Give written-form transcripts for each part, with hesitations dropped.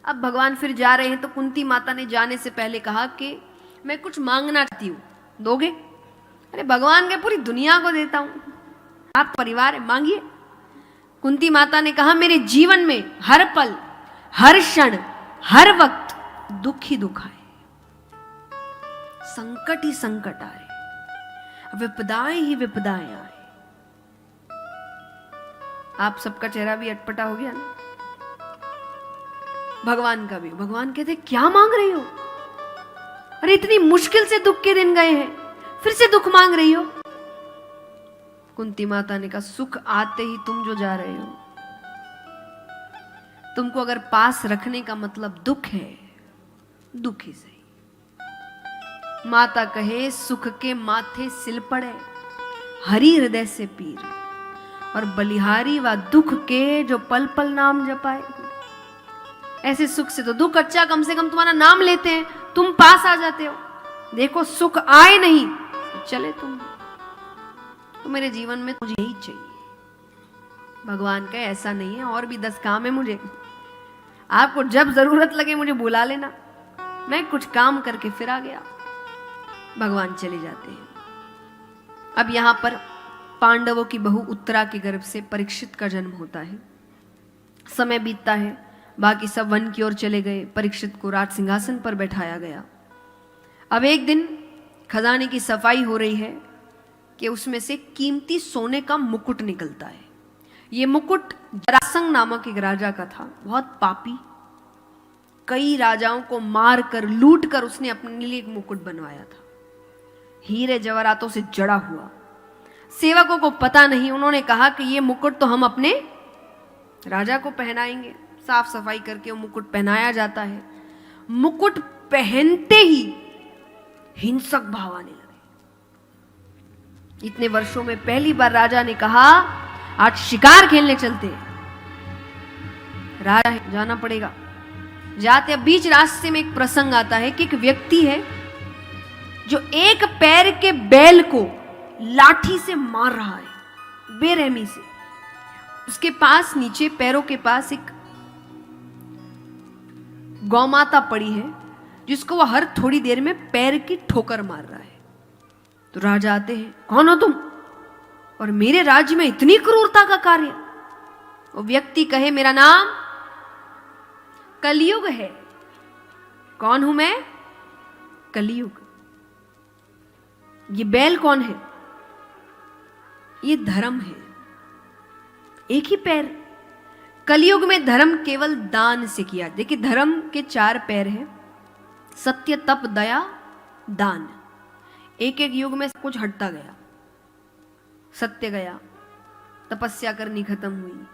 अब भगवान फिर जा रहे हैं तो कुंती माता ने जाने से पहले कहा कि मैं कुछ मांगना चाहती हूँ, दोगे? अरे भगवान के पूरी दुनिया को देता हूँ, आप परिवार है, मांगिए। कुंती माता ने कहा मेरे जीवन में हर पल, हर क्षण, हर वक्त दुख ही दुख आए, संकट ही संकट आए, विपदाएं ही विपदाएं आए। आप सबका चेहरा भी अटपटा हो गया ना, भगवान का भी। भगवान कहते क्या मांग रही हो? अरे इतनी मुश्किल से दुख के दिन गए हैं, फिर से दुख मांग रही हो? कुंती माता ने कहा सुख आते ही तुम जो जा रहे हो, तुमको अगर पास रखने का मतलब दुख है, दुख ही सही। माता कहे सुख के माथे सिल पड़े, हरि हृदय से पीर, और बलिहारी व दुख के जो पल पल नाम जपाए। ऐसे सुख से तो दुख अच्छा, कम से कम तुम्हारा नाम लेते हैं, तुम पास आ जाते हो। देखो सुख आए नहीं तो चले तुम, तो मेरे जीवन में मुझे यही चाहिए। भगवान का ऐसा नहीं है, और भी 10 काम है मुझे, आपको जब जरूरत लगे मुझे बुला लेना, मैं कुछ काम करके फिर आ गया। भगवान चले जाते हैं। अब यहां पर पांडवों की बहू उत्तरा के गर्भ से परीक्षित का जन्म होता है। समय बीतता है, बाकी सब वन की ओर चले गए, परीक्षित को राज सिंहासन पर बैठाया गया। अब एक दिन खजाने की सफाई हो रही है कि उसमें से कीमती सोने का मुकुट निकलता है। ये मुकुट जरासंध नामक एक राजा का था, बहुत पापी, कई राजाओं को मार कर लूट कर उसने अपने लिए एक मुकुट बनवाया था, हीरे जवाहरातों से जड़ा हुआ। सेवकों को पता नहीं, उन्होंने कहा कि ये मुकुट तो हम अपने राजा को पहनाएंगे। साफ सफाई करके वो मुकुट पहनाया जाता है। मुकुट पहनते ही हिंसक भाव आने लगे। इतने वर्षों में पहली बार राजा ने कहा आज शिकार खेलने चलते हैं। राजा है, जाना पड़ेगा। जाते, अब बीच रास्ते में एक प्रसंग आता है कि एक व्यक्ति है जो एक पैर के बैल को लाठी से मार रहा है बेरहमी से। उसके पास नीचे पैरों के पास एक गौमाता पड़ी है जिसको वह हर थोड़ी देर में पैर की ठोकर मार रहा है। तो राजा आते हैं, कौन हो तुम और मेरे राज्य में इतनी क्रूरता का कार्य? वो व्यक्ति कहे मेरा नाम कलयुग है। कौन हूं मैं? कलयुग। ये बैल कौन है? ये धर्म है, एक ही पैर। कलयुग में धर्म केवल दान से किया। देखिए धर्म के 4 पैर हैं, सत्य, तप, दया, दान। एक एक युग में कुछ हटता गया। सत्य गया, तपस्या करनी खत्म हुई,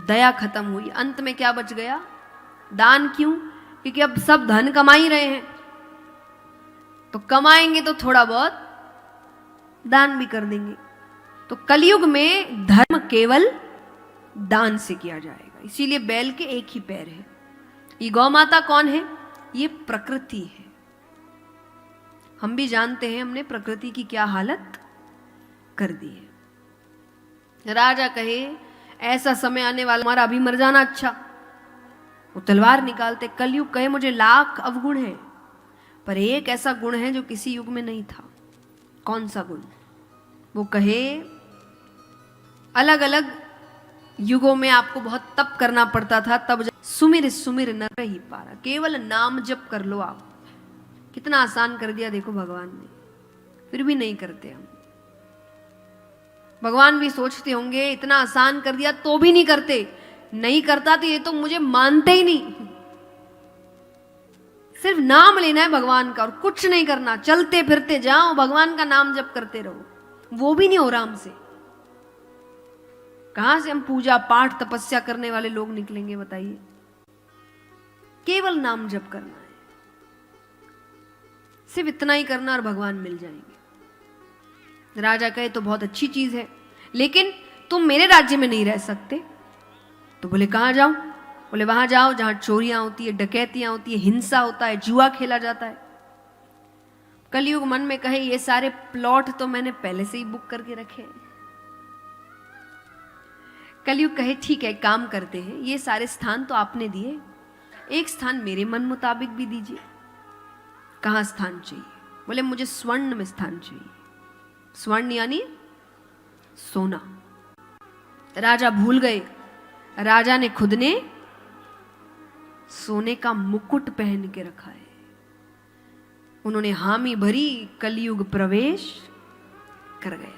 दया खत्म हुई, अंत में क्या बच गया? दान। क्यों? क्योंकि अब सब धन कमा ही रहे हैं, तो कमाएंगे तो थोड़ा बहुत दान भी कर देंगे। तो कलयुग में धर्म केवल दान से किया जाएगा। इसीलिए बैल के एक ही पैर है। ये गौ माता कौन है? ये प्रकृति है। हम भी जानते हैं हमने प्रकृति की क्या हालत कर दी है। राजा कहे ऐसा समय आने वाला, हमारा अभी मर जाना अच्छा। वो तलवार निकालते। कलयुग कहे मुझे लाख अवगुण है, पर एक ऐसा गुण है जो किसी युग में नहीं था। कौन सा गुण? वो कहे अलग अलग युगों में आपको बहुत तप करना पड़ता था, तब सुमिर सुमिर न रही पारा, केवल नाम जप कर लो आप। कितना आसान कर दिया देखो भगवान ने, फिर भी नहीं करते हम। भगवान भी सोचते होंगे इतना आसान कर दिया तो भी नहीं करते। नहीं करता तो ये तो मुझे मानते ही नहीं। सिर्फ नाम लेना है भगवान का और कुछ नहीं करना, चलते फिरते जाओ, भगवान का नाम जप करते रहो। वो भी नहीं हो रहा हमसे। कहां से हम पूजा पाठ तपस्या करने वाले लोग निकलेंगे बताइए? केवल नाम जप करना है, सिर्फ इतना ही करना और भगवान मिल जाएंगे। राजा कहे तो बहुत अच्छी चीज है, लेकिन तुम मेरे राज्य में नहीं रह सकते। तो बोले कहां जाऊं? बोले वहां जाओ जहां चोरियां होती है, डकैतियां होती है, हिंसा होता है, जुआ खेला जाता है। कलयुग मन में कहे ये सारे प्लॉट तो मैंने पहले से ही बुक करके रखे हैं। कलयुग कहे ठीक है, काम करते हैं, ये सारे स्थान तो आपने दिए, एक स्थान मेरे मन मुताबिक भी दीजिए। कहाँ स्थान चाहिए? बोले मुझे स्वर्ण में स्थान चाहिए। स्वर्ण यानी सोना। राजा भूल गए, राजा ने खुद ने सोने का मुकुट पहन के रखा है। उन्होंने हामी भरी, कलयुग प्रवेश कर गया।